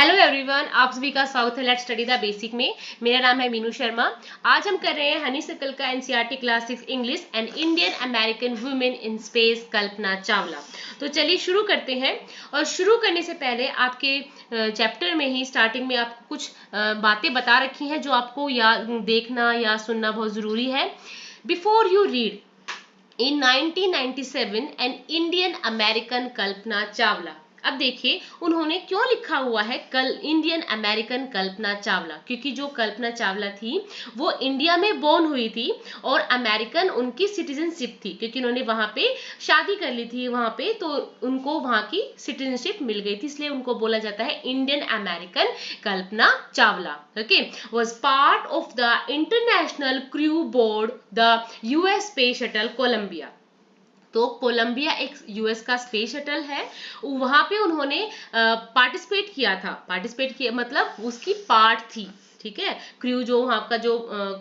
Hello everyone, आप सभी का स्वागत है लेट्स स्टडी द बेसिक में। मेरा नाम है मीनू शर्मा। आज हम कर रहे हैं हनीसर्कल का NCERT class 6 English and Indian American women in space Kalpana Chawla. तो चलिए शुरू करते हैं। और शुरू करने से पहले आपके चैप्टर में ही स्टार्टिंग में आपको कुछ बातें बता रखी हैं जो आपको देखना या सुनना बहुत जरूरी है। Before you read, in 1997 an Indian American Kalpana Chawla. अब देखिए उन्होंने क्यों लिखा हुआ है कल इंडियन अमेरिकन कल्पना चावला, क्योंकि जो कल्पना चावला थी वो इंडिया में बोर्न हुई थी और अमेरिकन उनकी सिटीजनशिप थी, क्योंकि उन्होंने वहां पे शादी कर ली थी वहां पे, तो उनको वहां की सिटीजनशिप मिल गई थी, इसलिए उनको बोला जाता है Indian American Kalpana Chawla. Okay, was part of the international crew board the US space shuttle Columbia. तो कोलंबिया एक यूएस का स्पेस शटल है, वहां पे उन्होंने पार्टिसिपेट किया मतलब उसकी पार्ट थी। ठीक है, क्रू जो वहां का जो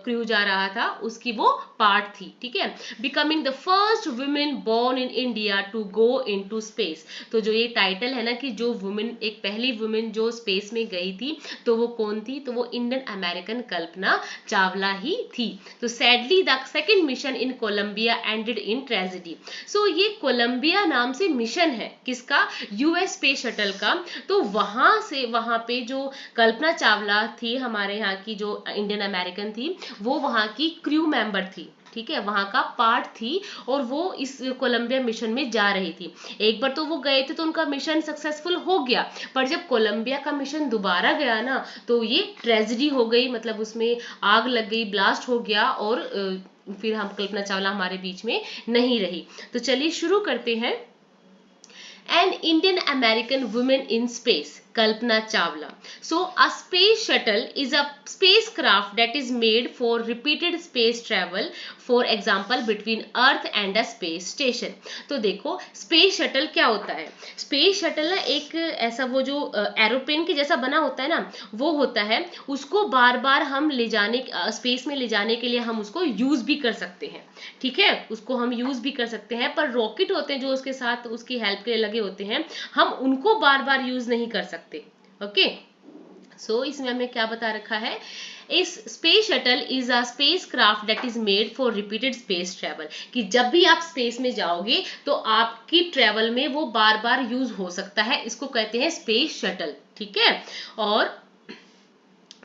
क्रू जा रहा था उसकी वो पार्ट थी। ठीक है, becoming the first women born in India to go into space. तो जो ये टाइटल है ना कि जो वुमेन, एक पहली वुमेन जो स्पेस में गई थी, तो वो कौन थी? तो वो इंडियन अमेरिकन कल्पना चावला ही थी। तो sadly the second mission in Columbia ended in tragedy. So ये कोलंबिया नाम से मिशन है किसका? यूएस स्पेस शटल का। तो वहां पे जो कल्पना चावला थी, हमारे यहाँ की जो इंडियन अमेरिकन थी, वो वहां की क्रू मेंबर थी। ठीक है, वहां का पार्ट थी और वो इस कोलंबिया मिशन में जा रही थी। एक बार तो वो गए थे तो उनका मिशन सक्सेसफुल हो गया, पर जब कोलंबिया का मिशन दोबारा गया ना तो ये ट्रेजेडी हो गई, मतलब उसमें आग लग गई, ब्लास्ट हो गया और फिर हम कल्पना चावला हमारे बीच में नहीं रही। तो चलिए शुरू करते हैं। An Indian American women in space Kalpana Chawla. So a space shuttle is a spacecraft that is made for repeated space travel, for example between Earth and a space station. तो देखो स्पेस शटल क्या होता है? Space shuttle ना एक ऐसा वो जो एरोप्लेन के जैसा बना होता है ना, वो होता है। उसको बार बार हम ले जाने स्पेस में ले जाने के लिए हम उसको यूज भी कर सकते हैं। ठीक है, उसको हम यूज भी कर सकते हैं, पर रॉकेट होते हैं जो उसके साथ उसकी हेल्प के लिए लगे होते हैं, हम उनको बार बार यूज नहीं कर सकते। ओके, सो इसमें हमें क्या बता रखा है? इस space shuttle is a space craft that is made for repeated space travel, कि जब भी आप स्पेस में जाओगे तो आपकी ट्रेवल में वो बार बार यूज हो सकता है, इसको कहते हैं स्पेस शटल। ठीक है, और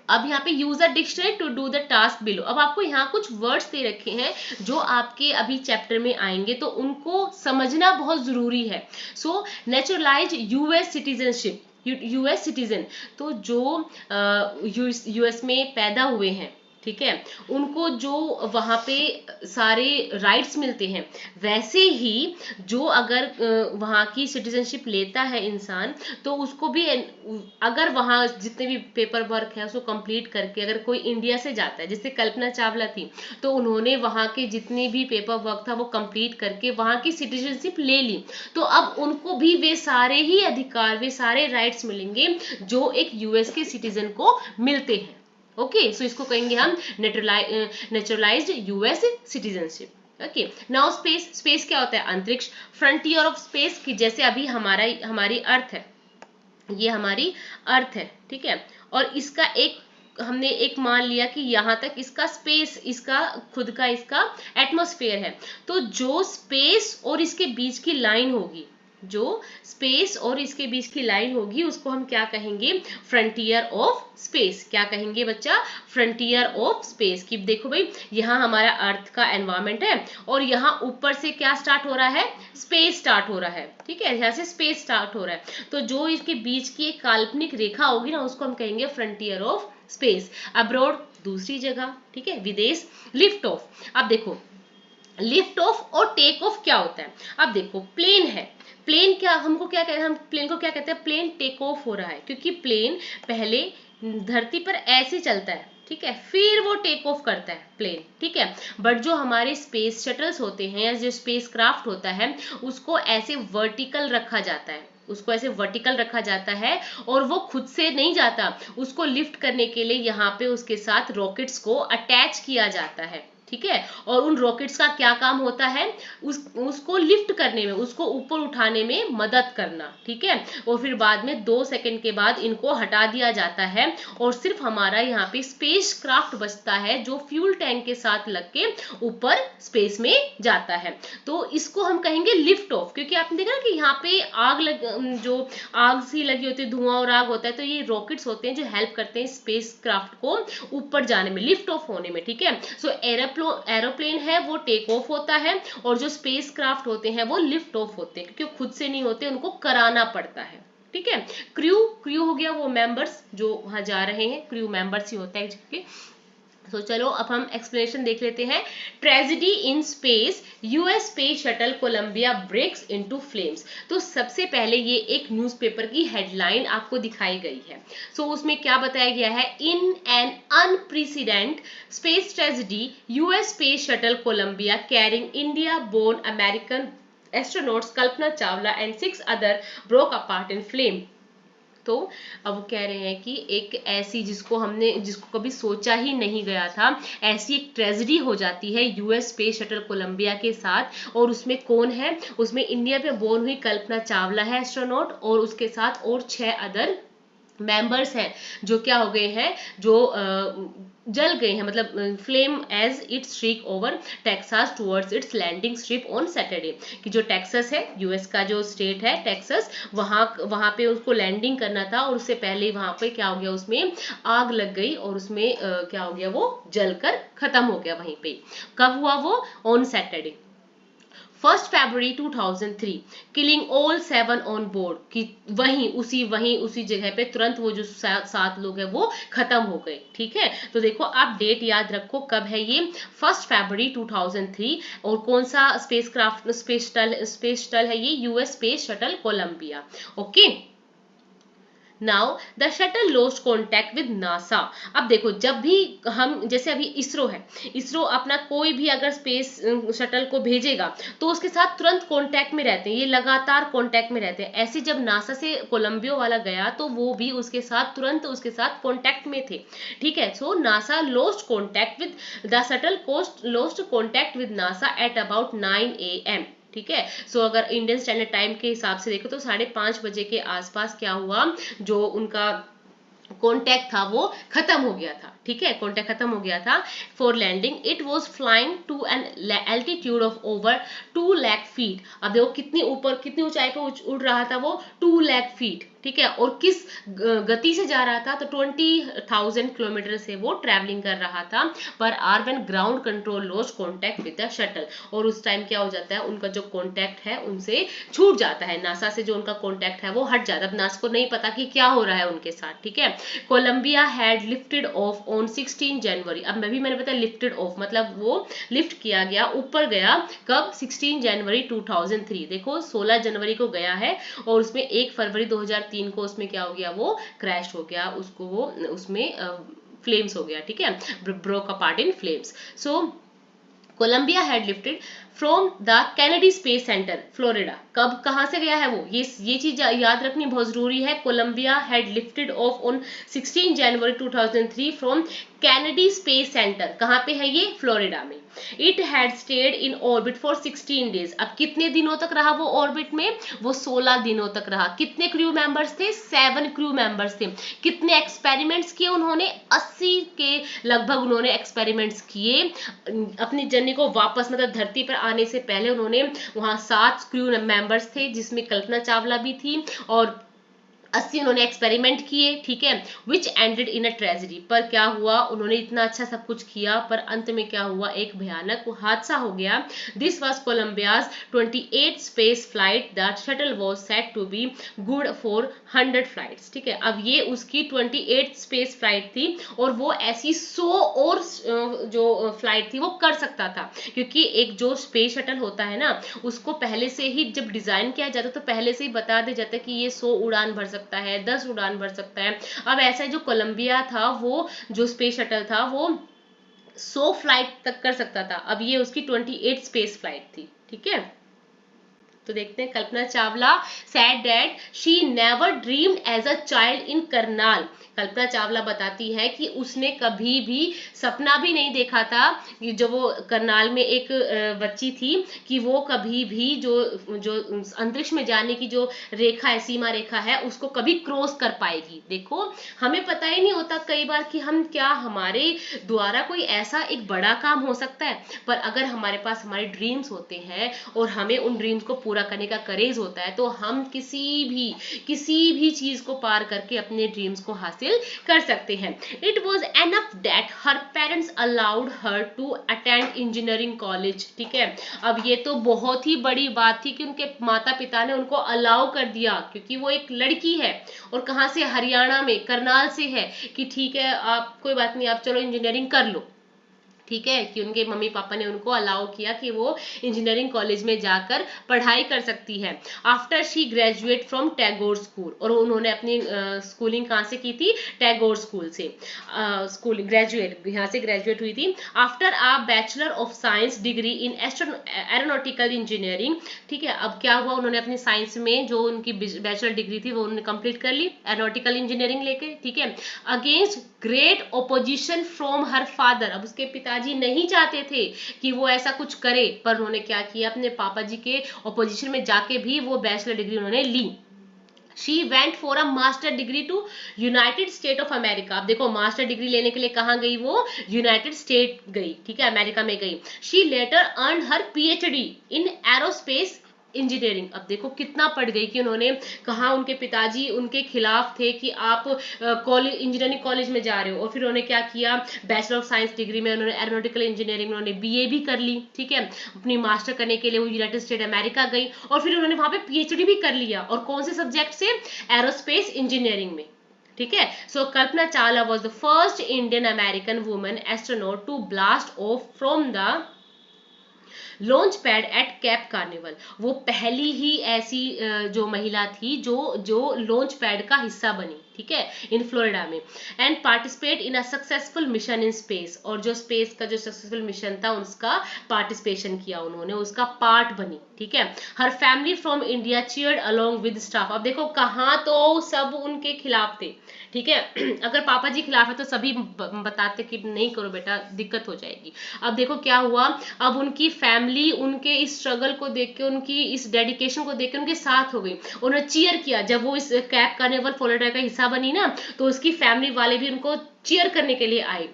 अब यहाँ पे user dictionary to do the task below. अब आपको यहाँ कुछ वर्ड्स दे रखे हैं जो आपके अभी चैप्टर में आएंगे, तो उनको समझना बहुत जरूरी है। So naturalize US citizenship, US citizen, तो जो यूएस में पैदा हुए हैं, ठीक है, उनको जो वहां पे सारे राइट्स मिलते हैं, वैसे ही जो अगर वहां की सिटीजनशिप लेता है इंसान, तो उसको भी अगर वहां जितने भी पेपर वर्क है उसको कंप्लीट करके अगर कोई इंडिया से जाता है, जैसे कल्पना चावला थी, तो उन्होंने वहां के जितने भी पेपर वर्क था वो कंप्लीट करके वहां की सिटीजनशिप ले ली, तो अब उनको भी वे सारे ही अधिकार, वे सारे राइट्स मिलेंगे जो एक यूएस के सिटीजन को मिलते हैं। ओके, सो इसको कहेंगे हम naturalised US citizenship. Okay, now space, space क्या होता है? अंतरिक्ष। फ्रंटियर ऑफ स्पेस, की जैसे अभी हमारी अर्थ है, ये हमारी अर्थ है, ठीक है, और इसका एक हमने एक मान लिया कि यहाँ तक इसका स्पेस, इसका खुद का इसका एटमॉस्फेयर है। तो जो स्पेस और इसके बीच की लाइन होगी, जो स्पेस और इसके बीच की लाइन होगी, उसको हम क्या कहेंगे? Frontier of space. क्या कहेंगे बच्चा? Frontier of space. की देखो भाई, यहाँ हमारा अर्थ का एनवायरमेंट है और यहाँ ऊपर से क्या स्टार्ट हो रहा है? स्पेस स्टार्ट हो रहा है। ठीक है, यहाँ से स्पेस स्टार्ट हो रहा है, तो जो इसके बीच की एक काल्पनिक रेखा होगी ना, उसको हम कहेंगे फ्रंटियर ऑफ स्पेस। अब्रॉड, दूसरी जगह, ठीक है, विदेश। लिफ्ट ऑफ, अब देखो लिफ्ट ऑफ और टेक ऑफ क्या होता है? अब देखो प्लेन है, प्लेन क्या, हमको क्या कहते हैं? हम प्लेन को क्या कहते हैं? प्लेन टेक ऑफ हो रहा है, क्योंकि प्लेन पहले धरती पर ऐसे चलता है, ठीक है, फिर वो टेक ऑफ करता है प्लेन। ठीक है, बट जो हमारे स्पेस शटल्स होते हैं या जो स्पेस क्राफ्ट होता है, उसको ऐसे वर्टिकल रखा जाता है, उसको ऐसे वर्टिकल रखा जाता है और वो खुद से नहीं जाता, उसको लिफ्ट करने के लिए यहाँ पे उसके साथ रॉकेट्स को अटैच किया जाता है। ठीक है। और उन रॉकेट्स का क्या काम होता है, उसको लिफ्ट करने में, उसको ऊपर उठाने में मदद करना, ठीक है। और फिर बाद में 2 सेकंड के बाद इनको हटा दिया जाता है और सिर्फ हमारा यहाँ पे स्पेस क्राफ्ट बचता है जो फ्यूल टैंक के साथ लग के ऊपर स्पेस में जाता है। तो इसको हम कहेंगे लिफ्ट ऑफ, क्योंकि आपने देखा ना कि यहाँ पे जो आग सी लगी होती है, धुआं और आग होता है, तो ये रॉकेट्स होते हैं जो हेल्प करते हैं स्पेस क्राफ्ट को ऊपर जाने में, लिफ्ट ऑफ होने में, ठीक है। सो एरोप्लेन है वो टेक ऑफ होता है और जो स्पेस क्राफ्ट होते हैं वो लिफ्ट ऑफ होते हैं, क्योंकि खुद से नहीं होते, उनको कराना पड़ता है, ठीक है। क्रू हो गया वो मेंबर्स जो वहां जा रहे हैं, क्रू मेंबर्स ही होता है। तो चलो अब हम एक्सप्लेनेशन देख लेते हैं। Tragedy in space, US space shuttle Columbia breaks into flames. तो सबसे पहले ये एक न्यूज़पेपर की हेडलाइन आपको दिखाई गई है। सो उसमें क्या बताया गया है, in an unprecedented space tragedy, US space shuttle Columbia carrying India born American astronauts Kalpana Chawla and 6 other broke apart in flame. तो अब वो कह रहे हैं कि एक ऐसी जिसको कभी सोचा ही नहीं गया था, ऐसी एक ट्रेजेडी हो जाती है यूएस स्पेस शटल कोलंबिया के साथ। और उसमें कौन है, उसमें इंडिया में बोर्न हुई कल्पना चावला है एस्ट्रोनॉट, और उसके साथ और 6 अदर मेंबर्स हैं जो क्या हो गए हैं, जो जल गए हैं, मतलब flame as it streak over Texas towards its landing strip on Saturday. कि जो टेक्सास है, यूएस का जो स्टेट है टेक्सास, वहां पे उसको लैंडिंग करना था और उससे पहले वहां पे क्या हो गया, उसमें आग लग गई और उसमें क्या हो गया, वो जलकर खत्म हो गया वहीं पे। कब हुआ वो, on Saturday 1 February 2003, killing all 7 on board. कि वहीं उसी जगह पे तुरंत वो जो 7 लोग हैं वो खत्म हो गए, ठीक है। तो देखो आप डेट याद रखो, कब है ये, 1 फरवरी 2003। और कौन सा स्पेस शटल है ये, US space shuttle Columbia. Okay, now the shuttle lost contact with NASA. अब देखो, जब भी हम, जैसे अभी इसरो है, इसरो अपना कोई भी अगर स्पेस शटल को भेजेगा तो उसके साथ तुरंत कॉन्टैक्ट में रहते हैं, ये लगातार कॉन्टैक्ट में रहते हैं। ऐसे जब नासा से कोलंबियो वाला गया तो वो भी उसके साथ तुरंत उसके साथ कॉन्टैक्ट में थे, ठीक है। सो NASA lost contact with the shuttle lost contact with NASA at about 9 AM, ठीक है। सो अगर इंडियन स्टैंडर्ड टाइम के हिसाब से देखो तो 5:30 बजे के आसपास क्या हुआ, जो उनका कॉन्टैक्ट था वो खत्म हो गया था, ठीक है, कॉन्टैक्ट खत्म हो गया था। For landing it was flying to an altitude of over 2 lakh feet. अब देखो कितनी ऊंचाई पर उड़ रहा था वो, 2 लाख फीट, ठीक है। और किस गति से जा रहा था, तो 20,000 किलोमीटर से वो ट्रैवलिंग कर रहा था। पर आर when ground control lost contact with the shuttle, और उस टाइम क्या हो जाता है, उनका जो कॉन्टैक्ट है उनसे छूट जाता है, नासा से जो उनका कॉन्टैक्ट है वो हट जाता है। अब नासा को नहीं पता कि क्या हो रहा है उनके साथ, ठीक है। Columbia had lifted off on 16 January. अब मैंने बताया लिफ्टेड ऑफ मतलब वो लिफ्ट किया गया, ऊपर गया, कब, 16 जनवरी 2003। देखो 16 जनवरी को गया है और उसमें 1 फरवरी 2003 को उसमें क्या हो गया, वो क्रैश हो गया, उसको वो उसमें फ्लेम्स हो गया, ठीक है, broke apart in flames. So Columbia had lifted from the Kennedy Space Center Florida. कब, कहां से गया है वो, ये चीज याद रखनी बहुत जरूरी है। Columbia had lifted off on 16 January 2003 from Kennedy Space Center. कहां पे है ये, फ्लोरिडा में। It had stayed in orbit for 16 days. अब कितने दिनों तक रहा वो ऑर्बिट में, वो 16 दिनों तक रहा। कितने क्रू मेंबर्स थे, 7 क्रू मेंबर्स थे। कितने एक्सपेरिमेंट्स किए उन्होंने, 80 के लगभग उन्होंने एक्सपेरिमेंट्स किए। अपनी जर्नी को वापस, मतलब धरती पर आने से पहले उन्होंने वहां 7 क्रू मेंबर्स थे जिसमें कल्पना चावला भी थी, और 80 उन्होंने एक्सपेरिमेंट किए, ठीक है। विच एंडेड इन अ ट्रेजेडी। पर क्या हुआ, उन्होंने इतना अच्छा सब कुछ किया पर अंत में क्या हुआ, एक भयानक हादसा हो गया। This was Columbia's 28 space flight, that shuttle was set to be good for 100 flights, ठीक है। अब ये उसकी 28 स्पेस फ्लाइट थी और वो ऐसी 100 और जो फ्लाइट थी वो कर सकता था, क्योंकि एक जो स्पेस शटल होता है ना, उसको पहले से ही जब डिजाइन किया जाता है तो पहले से ही बता दिया जाता है कि ये 100 उड़ान भर सकता है, 10 उड़ान भर सकता है। अब ऐसा जो कोलंबिया था, वो जो स्पेस शटल था वो 100 फ्लाइट तक कर सकता था। अब ये उसकी 28 स्पेस फ्लाइट थी, ठीक है। तो देखते हैं, Kalpana Chawla said that she never dreamed as a child in Karnal Kalpana Chawla बताती है कि उसने कभी भी सपना भी नहीं देखा था कि जो वो करनाल में एक बच्ची थी कि वो कभी भी जो जो अंतरिक्ष में जाने की जो रेखा है, सीमा रेखा है, उसको कभी क्रॉस कर पाएगी। देखो हमें पता ही नहीं होता कई बार कि हम क्या हमारे द्वारा कोई ऐसा एक बड़ा काम हो सकता है, पर अगर हमारे पास हमारे ड्रीम्स होते हैं और हमें उन ड्रीम्स को पूरा करने का करेज होता है तो हम किसी भी चीज को पार करके अपने ड्रीम्स को हासिल कर सकते हैं। It was enough that her parents allowed her to attend engineering college. ठीक है, अब ये तो बहुत ही बड़ी बात थी कि उनके माता पिता ने उनको अलाउ कर दिया, क्योंकि वो एक लड़की है और कहाँ से, हरियाणा में करनाल से है, कि ठीक है आप कोई बात नहीं, आप चलो इंजीनियरिंग कर लो। ठीक है, कि उनके मम्मी पापा ने उनको अलाउ किया कि वो इंजीनियरिंग कॉलेज में जाकर पढ़ाई कर सकती है। After she graduate from Tagore school, और उन्होंने अपनी स्कूलिंग कहाँ से की थी, टैगोर स्कूल से स्कूल ग्रेजुएट, यहाँ से ग्रेजुएट हुई थी। After a bachelor of science degree in aeronautical engineering. ठीक है, अब क्या हुआ, उन्होंने अपनी साइंस में जो उनकी बैचलर डिग्री थी वो उन्होंने कंप्लीट कर ली एरोनॉटिकल इंजीनियरिंग लेके। ठीक है, against great opposition from her father. अब उसके पिताजी नहीं चाहते थे कि वो ऐसा कुछ करे, पर उन्होंने क्या किया, अपने पापा जी के ओपोजिशन में जाके भी वो बैचलर डिग्री उन्होंने ली। She went for a master degree to United state of America. अब देखो मास्टर डिग्री लेने के लिए कहाँ गई वो, यूनाइटेड स्टेट गई। ठीक है, अमेरिका में गई। She later earned her PhD in aerospace engineering. अब देखो कितना पढ़ गई कि उन्होंने कहा, उनके पिताजी उनके खिलाफ थे कि आप कॉलेज इंजीनियरिंग कॉलेज में जा रहे हो, और फिर उन्होंने क्या किया, बैचलर ऑफ साइंस डिग्री में उन्होंने एरोनॉटिकल इंजीनियरिंग में उन्होंने बीए भी कर ली। ठीक है, अपनी मास्टर करने के लिए वो यूनाइटेड स्टेट अमेरिका गई और फिर उन्होंने वहां पे पीएचडी भी कर लिया, और कौन से सब्जेक्ट से, एरोस्पेस इंजीनियरिंग में। ठीक है, so Kalpana Chawla was the first Indian American women astronaut to blast off from the launch pad at Cape Canaveral पहली ही ऐसी जो महिला थी जो लॉन्च पैड का हिस्सा बनी। ठीक है, इन फ्लोरिडा में, and participate in a successful mission in space. और जो स्पेस का जो सक्सेसफुल मिशन था उसका पार्टिसिपेशन किया उन्होंने, उसका पार्ट बनी। ठीक है, her family from India cheered along with staff. अब देखो कहाँ तो सब उनके खिलाफ थे। ठीक है, अगर पापा जी खिलाफ है तो सभी बताते कि नहीं करो बेटा, दिक्कत हो जाएगी। अब देखो क्या हुआ, अब उनकी फैमिली उनके इस स्ट्रगल को देख के, उनकी इस डेडिकेशन को देख के उनके साथ हो गई, उन्होंने चीयर किया। जब वो इस कैप कार्निवल फ्लोरिडा का हिस्सा बनी ना, तो उसकी फैमिली वाले भी उनको चीयर करने के लिए आए।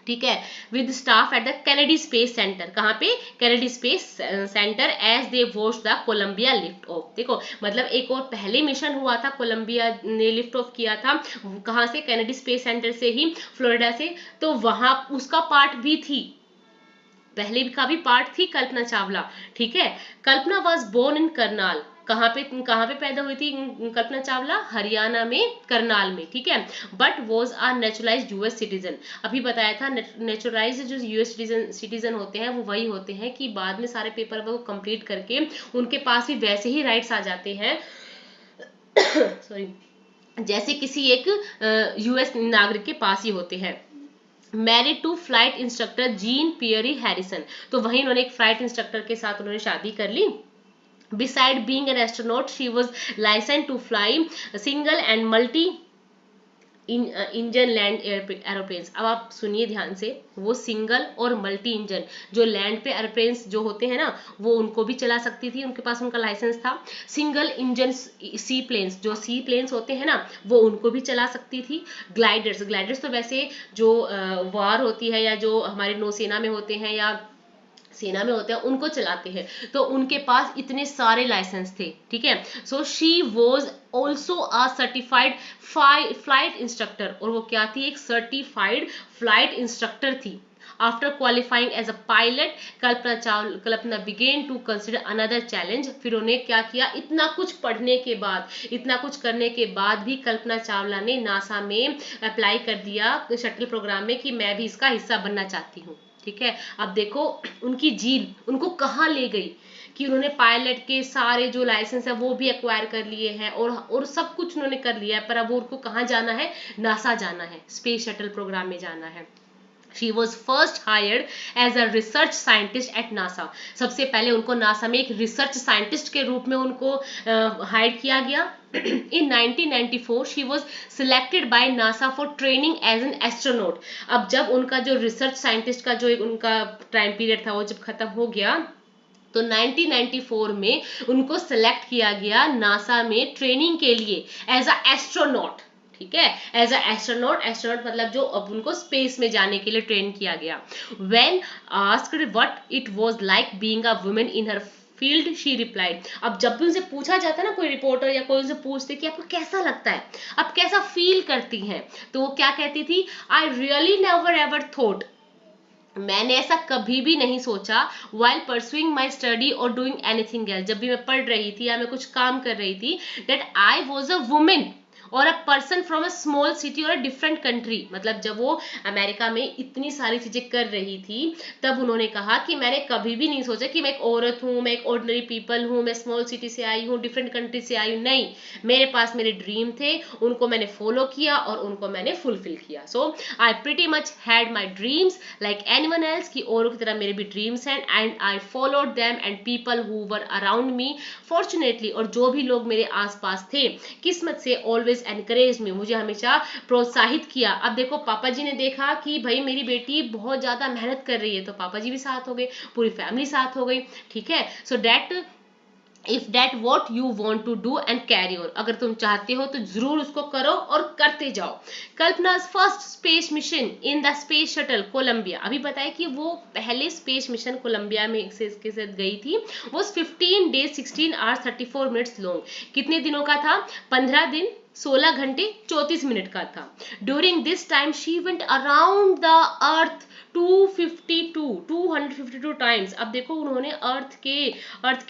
ठीक है, with staff at the Kennedy Space Center. कहाँ पे, Kennedy Space Center, as they watch the Columbia lift off. देखो मतलब एक और पहले मिशन हुआ था, कोलंबिया ने लिफ्ट ऑफ किया था, कहाँ से, कैनेडी स्पेस सेंटर से ही, फ्लोरिडा से, तो वहां उसका पार्ट भी थी, पहले का भी पार्ट थी कल्पना चावला। ठीक है, कल्पना वॉज बोर्न इन करनाल। कहाँ पे पैदा हुई थी कल्पना चावला, हरियाणा में, करनाल में। ठीक है, but was a naturalised US citizen. अभी बताया था नेचुरलाइज्ड जो यूएस सिटीजन होते हैं वो वही होते हैं कि बाद में सारे पेपर वो कंप्लीट करके उनके पास भी वैसे ही राइट्स आ जाते हैं सॉरी, जैसे किसी एक यूएस नागरिक के पास ही होते हैं। Married to flight instructor Jean Pierre Harrison. तो वहीं उन्होंने एक फ्लाइट इंस्ट्रक्टर के साथ उन्होंने शादी कर ली। Beside being an astronaut she was licensed to fly single and multi engine land aeroplanes. अब आप सुनिए ध्यान से, वो सिंगल और मल्टी इंजन जो लैंड पे एरोप्लेन्स जो होते हैं ना, वो उनको भी चला सकती थी, उनके पास उनका लाइसेंस था। सिंगल इंजन सी प्लेन्स, जो सी प्लेन्स होते हैं ना, वो उनको भी चला सकती थी। ग्लाइडर्स तो वैसे जो वार होती है या जो हमारे नौसेना में होते हैं या सेना में होते हैं उनको चलाते हैं, तो उनके पास इतने सारे लाइसेंस थे। ठीक है, so she was also a certified flight instructor, और वो क्या थी, एक सर्टिफाइड फ्लाइट इंस्ट्रक्टर थी। After qualifying as a pilot, Kalpana began to consider another challenge. फिर उन्हें क्या किया, इतना कुछ पढ़ने के बाद, इतना कुछ करने के बाद भी कल्पना चावला ने नासा में अप्लाई कर दिया शटल प्रोग्राम में कि मैं भी इसका हिस्सा बनना चाहती हूँ। ठीक है, अब देखो उनकी जील उनको कहाँ ले गई कि उन्होंने पायलट के सारे जो लाइसेंस है वो भी एक्वायर कर लिए हैं, और सब कुछ उन्होंने कर लिया है, पर अब उनको कहाँ जाना है, नासा जाना है, स्पेस शटल प्रोग्राम में जाना है। She was first hired as a research scientist at NASA. सबसे पहले उनको नासा में एक रिसर्च साइंटिस्ट के रूप में उनको हायर किया गया. In 1994 she was selected by NASA for training as an astronaut. अब जब उनका जो रिसर्च साइंटिस्ट का जो उनका टाइम पीरियड था वो जब खत्म हो गया तो 1994 में उनको सेलेक्ट किया गया नासा में ट्रेनिंग के लिए एज अ एस्ट्रोनॉट. ठीक है, एज अ एस्ट्रोनॉट. एस्ट्रोनॉट मतलब जो अब उनको स्पेस में जाने के लिए ट्रेन किया गया. When asked what it was like being a woman in her field she replied. अब जब भी उनसे पूछा जाता है ना, कोई रिपोर्टर या कोई उनसे पूछते कि आपको कैसा लगता है, आप कैसा फील करती हैं, तो वो क्या कहती थी, I really never ever thought, मैंने ऐसा कभी भी नहीं सोचा, while pursuing my study or doing anything else, जब भी मैं पढ़ रही थी या मैं कुछ काम कर रही थी, that I was a woman और a person from a small city और अ डिफरेंट कंट्री. मतलब जब वो अमेरिका में इतनी सारी चीजें कर रही थी तब उन्होंने कहा कि मैंने कभी भी नहीं सोचा कि मैं एक औरत हूँ, मैं एक ऑर्डिनरी पीपल हूँ, मैं स्मॉल सिटी से आई हूँ, डिफरेंट कंट्री से आई हूँ. नहीं, मेरे पास मेरे ड्रीम थे, उनको मैंने फॉलो किया और उनको मैंने फुलफिल किया. So I pretty much had my dreams like anyone else, की औरों की तरह मेरे भी ड्रीम्स हैं, and I followed them and people who were around me fortunately, और जो भी लोग मेरे आसपास थे किस्मत से ऑलवेज एनकरेज में, मुझे हमेशा प्रोत्साहित किया. अब देखो पापा जी ने देखा कि भाई मेरी बेटी बहुत ज्यादा मेहनत कर रही है तो पापा जी भी साथ हो गए, पूरी फैमिली साथ हो गई. ठीक है, so that if that what you want to do and carry on, अगर तुम चाहते हो तो जरूर उसको करो और करते जाओ. Kalpana's first space mission in the space shuttle Columbia, अभी बताया कि वो पहले स्पेस मिशन कोलंबिया में इसके साथ गई थी. वो 15 days 16 hours 34 minutes लॉन्ग, कितने दिनों का था, 15 दिन 16 घंटे 34 मिनट का था. During this time she went around the earth 252 times. अब देखो उन्होंने अर्थ के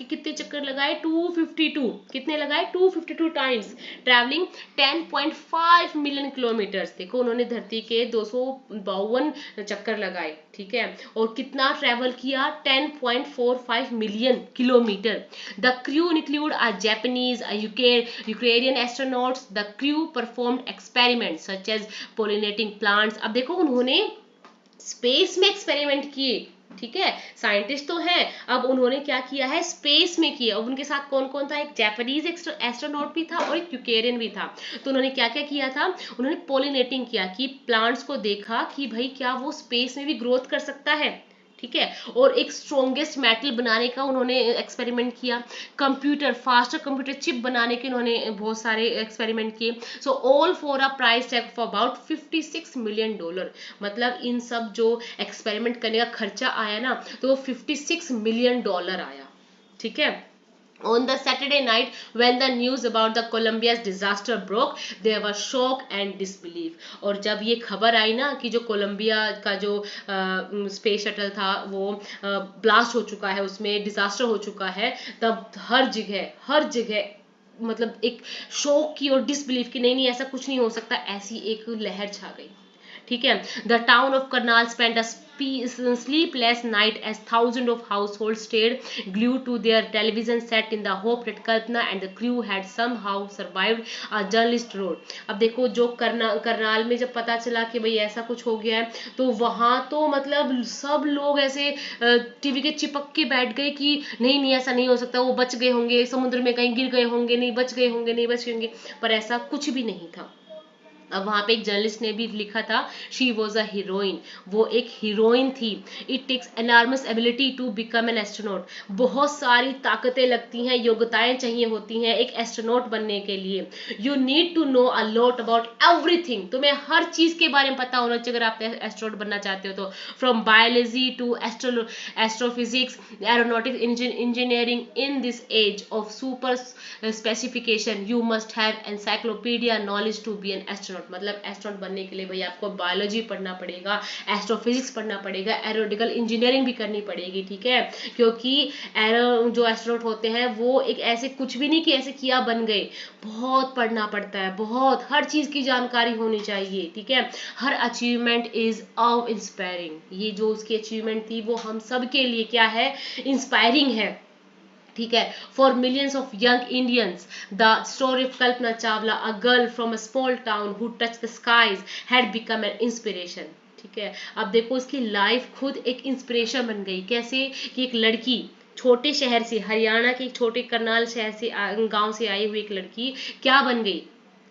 कितने चक्कर लगाए, 252, कितने लगाए, 252 टाइम्स, ट्रैवलिंग 10.5 मिलियन किलोमीटर्स. देखो उन्होंने धरती के 252 चक्कर लगाए. ठीक है, और कितना ट्रैवल किया, 10.45 million kilometre. The crew include a Japanese, Ukrainian astronauts. The crew performed experiments such as pollinating plants. अब देखो उन्होंने स्पेस में एक्सपेरिमेंट किए. ठीक है, साइंटिस्ट तो है, अब उन्होंने क्या किया है, स्पेस में किया. अब उनके साथ कौन कौन था, एक जापानीज एस्ट्रोनॉट भी था और एक यूक्रेनियन भी था. तो उन्होंने क्या क्या किया था, उन्होंने पोलिनेटिंग किया, कि प्लांट्स को देखा कि भाई क्या वो स्पेस में भी ग्रोथ कर सकता है. ठीक है, और एक स्ट्रॉन्गेस्ट मेटल बनाने का उन्होंने एक्सपेरिमेंट किया. कंप्यूटर, फास्टर कंप्यूटर चिप बनाने के उन्होंने बहुत सारे एक्सपेरिमेंट किए. So all for a price tag of about $56 million. मतलब इन सब जो एक्सपेरिमेंट करने का खर्चा आया ना, तो वो $56 मिलियन आया. ठीक है. On the Saturday night, when the news about the Columbia's disaster broke, there was shock and disbelief. और जब ये खबर आई ना कि जो कोलंबिया का जो स्पेस शटल था वो ब्लास्ट हो चुका है, उसमें डिजास्टर हो चुका है, तब हर जगह मतलब एक शॉक की और डिसबिलीफ की, नहीं ऐसा कुछ नहीं हो सकता, ऐसी एक लहर छा गई. ठीक है, the town of Karnal spent a sleepless night as thousands of households stayed glued to their television set in the hope that Kalpana and the crew had somehow survived a journalist road. अब देखो जो करनाल में जब पता चला कि भाई ऐसा कुछ हो गया है, तो वहां तो मतलब सब लोग ऐसे टीवी के चिपक के बैठ गए कि नहीं ऐसा नहीं हो सकता, वो बच गए होंगे, समुद्र में कहीं गिर गए होंगे, नहीं बच गए होंगे. पर ऐसा कुछ भी नहीं था. अब वहां पे एक जर्नलिस्ट ने भी लिखा था, शी वॉज अ हीरोइन, वो एक हीरोइन थी. It takes enormous ability to become an astronaut. बहुत सारी ताकतें लगती हैं, योग्यताएं चाहिए होती हैं एक एस्ट्रोनॉट बनने के लिए. You need to know a lot about everything. तुम्हें हर चीज के बारे में पता होना चाहिए अगर आप एस्ट्रोनॉट बनना चाहते हो तो. From biology to astrophysics, aeronautics engineering. In this age of super specification you must have encyclopedia knowledge to be an astronaut. मतलब एस्ट्रोनॉट बनने के लिए भाई आपको बायोलॉजी पढ़ना पड़ेगा, एस्ट्रोफिजिक्स पढ़ना पड़ेगा, एरोनॉटिकल इंजीनियरिंग भी करनी पड़ेगी. ठीक है, क्योंकि जो एस्ट्रोनॉट होते हैं वो एक ऐसे कुछ भी नहीं कि ऐसे किया बन गए, बहुत पढ़ना पड़ता है, बहुत हर चीज की जानकारी होनी चाहिए. ठीक है, हर अचीवमेंट इज ऑफ इंस्पायरिंग. ये जो उसकी अचीवमेंट थी वो हम सब के लिए क्या है, इंस्पायरिंग है. ठीक है, for millions of young Indians the story of Kalpana Chawla, a girl from a small town who touch the skies, had become an inspiration. ठीक है। अब देखो उसकी लाइफ खुद एक इंस्पिरेशन बन गई। कैसे कि एक लड़की छोटे शहर से, हरियाणा के एक छोटे करनाल शहर से, गांव से आई हुई एक लड़की क्या बन गई,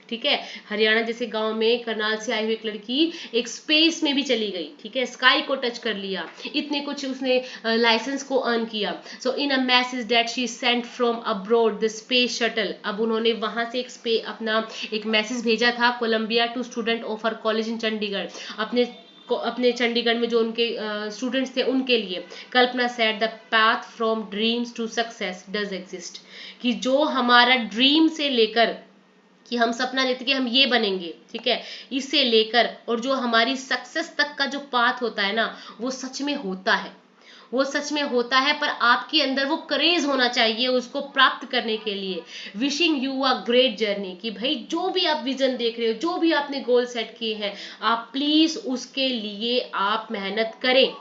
ठीक है। हरियाणा जैसे गांव में करनाल से आई हुई एक लड़की एक स्पेस में भी चली गई, ठीक है, स्काई को टच कर लिया, इतने कुछ उसने लाइसेंस को अर्न किया। So in a message that she sent from abroad the space shuttle, अब उन्होंने वहां से अपना एक मैसेज भेजा था Columbia to student of her college in Chandigarh, अपने चंडीगढ़ में जो उनके स्टूडेंट्स थे उनके लिए। Kalpana said the path from dreams to success does exist, कि जो हमारा ड्रीम से लेकर, कि हम सपना देखते कि हम ये बनेंगे, ठीक है, इससे लेकर और जो हमारी सक्सेस तक का जो पाथ होता है ना, वो सच में होता है, वो सच में होता है। पर आपके अंदर वो करेज होना चाहिए उसको प्राप्त करने के लिए। Wishing you a great journey, कि भाई जो भी आप विजन देख रहे हो, जो भी आपने गोल सेट किए हैं, आप प्लीज उसके लिए आप मेहनत करें,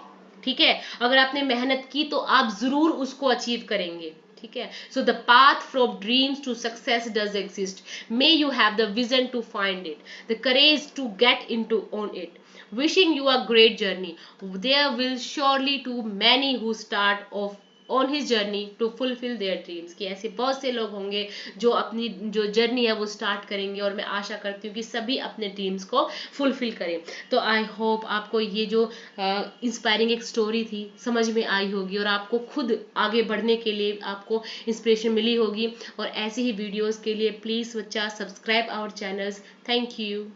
ठीक है। अगर आपने मेहनत की तो आप जरूर उसको अचीव करेंगे, ठीक है। So the path from dreams to success does exist, may you have the vision to find it, the courage to get into on it, wishing you a great journey. There will surely too many who start off on his journey to fulfill their dreams, कि ऐसे बहुत से लोग होंगे जो अपनी जो journey है वो स्टार्ट करेंगे, और मैं आशा करती हूँ कि सभी अपने ड्रीम्स को फुलफिल करें। तो आई होप आपको ये जो इंस्पायरिंग एक स्टोरी थी समझ में आई होगी, और आपको खुद आगे बढ़ने के लिए आपको इंस्पिरेशन मिली होगी। और ऐसी ही वीडियोस के लिए प्लीज बच्चा subscribe our channels. Thank you.